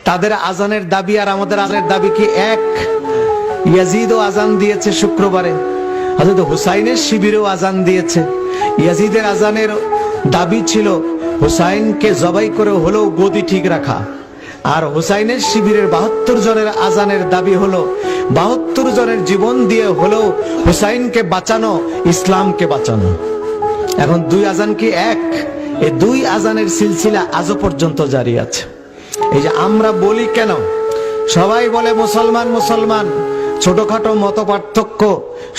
তাদের আজানের দাবি আর আমাদের আজানের দাবি কি এক? ইয়াজিদও আজান দিয়েছে শুক্রবারে, হযরত হুসাইনের শিবিরেও আজান দিয়েছে। ইয়াজিদের আজানের দাবি ছিল হুসাইনকে জবাই করে হলেও গদি ঠিক রাখা, আর হুসাইনের শিবিরের 72 জনের আজানের দাবি হলো 72 জনের জীবন দিয়ে হলেও হুসাইনকে বাঁচানো, ইসলামকে বাঁচানো। এখন দুই আজান কি এক? এই দুই আজানের সিলসিলা আজও পর্যন্ত জারি আছে। এই যে আমরা বলি কেন, সবাই বলে মুসলমান মুসলমান, ছোটখাটো মত পার্থক্য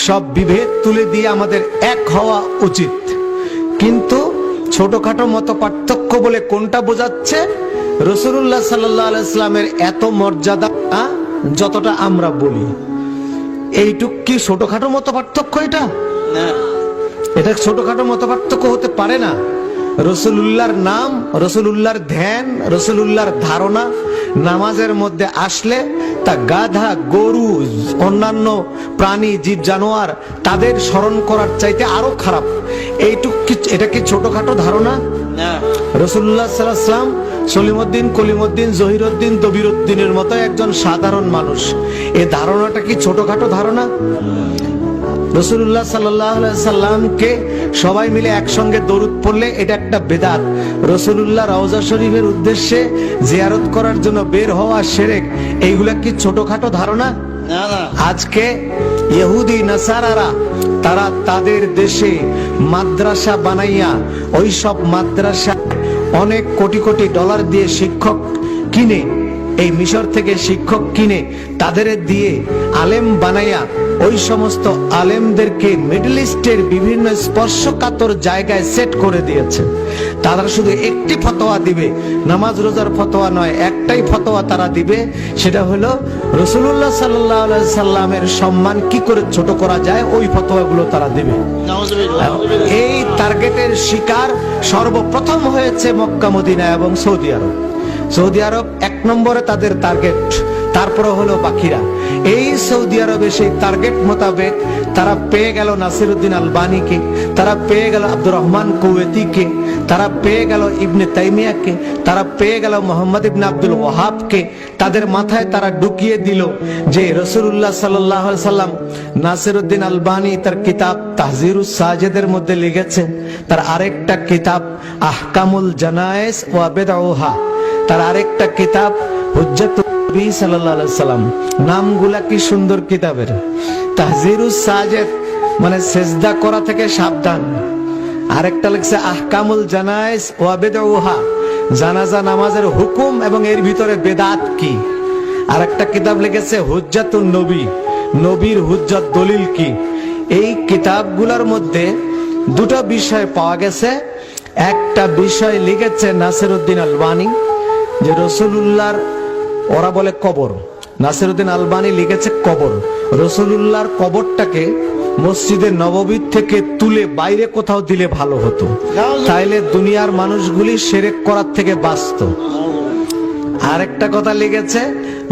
সব বিভেদ তুলে দিয়ে আমাদের এক হওয়া উচিত। কিন্তু ছোটখাটো মত পার্থক্য বলে কোনটা বোঝাচ্ছে? রাসূলুল্লাহ সাল্লাল্লাহু আলাইহি ওয়াসাল্লামের এত মর্যাদা যতটা আমরা বলি, এইটুক কি ছোটখাটো মত পার্থক্য? এটা না, এটা ছোটখাটো মত পার্থক্য হতে পারে না। রাসূলুল্লাহর নাম, রাসূলুল্লাহর ধ্যান, রাসূলুল্লাহর ধারণা নামাজের মধ্যে আসলে তা গাধা, গরু, অন্যান্য প্রাণী, জীব জানোয়ার তাদের স্মরণ করার চাইতে আরো খারাপ। এইটুক কি, এটা কি ছোটখাটো ধারণা? না। রাসূলুল্লাহ সাল্লাল্লাহু আলাইহি ওয়াসাল্লাম সলিমউদ্দিন, কলিমউদ্দিন, জহিরউদ্দিন, দবিরউদ্দিনের মতো একজন সাধারণ মানুষ, এই ধারণাটা কি ছোটখাটো ধারণা? রাসূলুল্লাহ সাল্লাল্লাহু আলাইহি সাল্লামকে সবাই মিলে একসঙ্গে দরুদ পড়লে এটা একটা বেদাত। রাসূলুল্লাহ রওজা শরীফের উদ্দেশ্যে জিয়ারত করার জন্য বের হওয়া শিরক, এইগুলা কি ছোটখাটো ধারণা? না না। আজকে ইহুদি নাসারারা তারা তাদের দেশে মাদ্রাসা বানাইয়া ওই সব মাদ্রাসা অনেক কোটি কোটি ডলার দিয়ে শিক্ষক কিনে, এই মিশর থেকে শিক্ষক কিনে তাদের দিয়ে আলেম বানাইয়া ওই সমস্ত আলেমদেরকে মিডল ইস্টের বিভিন্ন স্পর্শকাতর জায়গায় সেট করে দিয়েছে। তারা শুধু একটি ফতোয়া দিবে, নামাজ রোজার ফতোয়া নয়, একটাই ফতোয়া তারা দিবে, সেটা হলো রাসূলুল্লাহ সাল্লাল্লাহু আলাইহি সাল্লামের সম্মান কি করে ছোট করা যায়, ওই ফতোয়াগুলো তারা দিবে। এই টার্গেটের শিকার সর্বপ্রথম হয়েছে মক্কা, মদিনা এবং সৌদি আরব। সৌদি আরব এক নম্বরে তাদের টার্গেট, তারপরে হলো বাকিরা। এই সৌদি আরবে সেই টার্গেট মোতাবেক তারা পেয়ে গেল নাসিরউদ্দিন আলবানীকে, তারা পেয়ে গেল আব্দুর রহমান কুওয়েতিকে, তারা পেয়ে গেল ইবনে তাইমিয়াকে, তারা পেয়ে গেল মোহাম্মদ ইবনে আব্দুল ওয়াহাবকে। তাদের মাথায় তারা ঢুকিয়ে দিল যে রাসূলুল্লাহ সাল্লাল্লাহু আলাইহি সাল্লাম, নাসিরউদ্দিন আলবানী তার কিতাব তাহজিরুস সাজেদের মধ্যে লিখেছেন, তার আরেকটা কিতাব আহকামুল জানায়েজ ওয়া বিদউহা, তার আরেকটা কিতাব হুজ্জাতুন নবী সাল্লাল্লাহু আলাইহি সাল্লাম। নামগুলা কি সুন্দর কিতাবের! তাহজিরুস সাজেদ মানে সিজদা করা থেকে সাবধান, আরেকটা লিখছে আহকামুল জানায়েজ ওয়া বিদউহা, জানাজা নামাজের হুকুম এবং এর ভিতরে বেদাত কি। আরেকটা কিতাব লিখেছে হুজ্জাতুন নবী, নবীর হুজ্জত দলিল কি। এই কিতাবগুলোর মধ্যে দুটো বিষয় পাওয়া গেছে। একটা বিষয় লিখেছে নাসিরউদ্দিন আলবানী, যে রাসূলুল্লাহর, ওরা বলে কবর, নাসিরউদ্দিন আলবানী লিখেছে কবর, রাসূলুল্লাহর কবরটাকে মসজিদে নববী থেকে তুলে বাইরে কোথাও দিলে ভালো হতো, তাইলে দুনিয়ার মানুষগুলি শিরক করার থেকে বাঁচত। আরেকটা কথা লিখেছে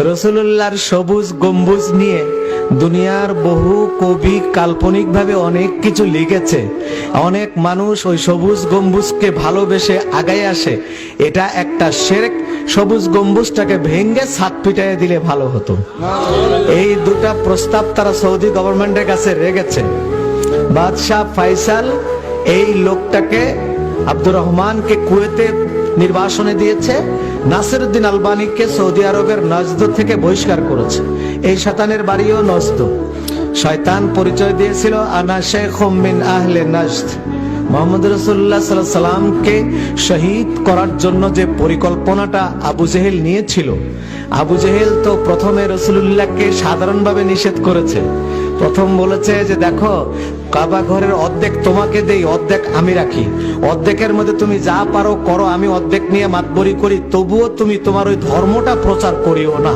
রাসূলুল্লাহর সবুজ গম্বুজ নিয়ে দুনিয়ার বহু কবি কাল্পনিক ভাবে অনেক কিছু লিখেছে, অনেক মানুষ ওই সবুজ গম্বুজকে ভালোবেসে আগায় আসে, এটা একটা শিরক। সবুজ গম্বুজটাকে ভেঙে ছাদ পিটাইয়ে দিলে ভালো হতো। এই দুটা প্রস্তাব তারা সৌদি গভর্নমেন্টের কাছে রেখেছে। বাদশাহ ফাইসাল এই লোকটাকে, আব্দুর রহমানকে কুয়েতে নির্বাসনে দিয়েছে, নাসিরউদ্দিন আলবানীকে সৌদি আরবের নজদ থেকে বহিষ্কার করেছে। এই শয়তানের বাড়িও নজদ। শয়তান পরিচয় দিয়েছিল আনা শাইখুম মিন আহলে নজদ। মুহাম্মদ রাসূলুল্লাহ সাল্লাল্লাহু আলাইহি সাল্লামকে শহীদ করার জন্য যে পরিকল্পনাটা আবু জেহেল নিয়েছিল, আবু জেহেল তো প্রথমে রাসূলুল্লাহকে সাধারণভাবে নিষেধ করেছে। প্রথম বলেছে যে দেখো, কাবা ঘরের অর্ধেক তোমাকে দেই, অর্ধেক আমি রাখি, অর্ধেকের মধ্যে তুমি যা পারো করো, আমি অর্ধেক নিয়ে মাতবরি করি, তবুও তুমি তোমার ওই ধর্মটা প্রচার করিও না।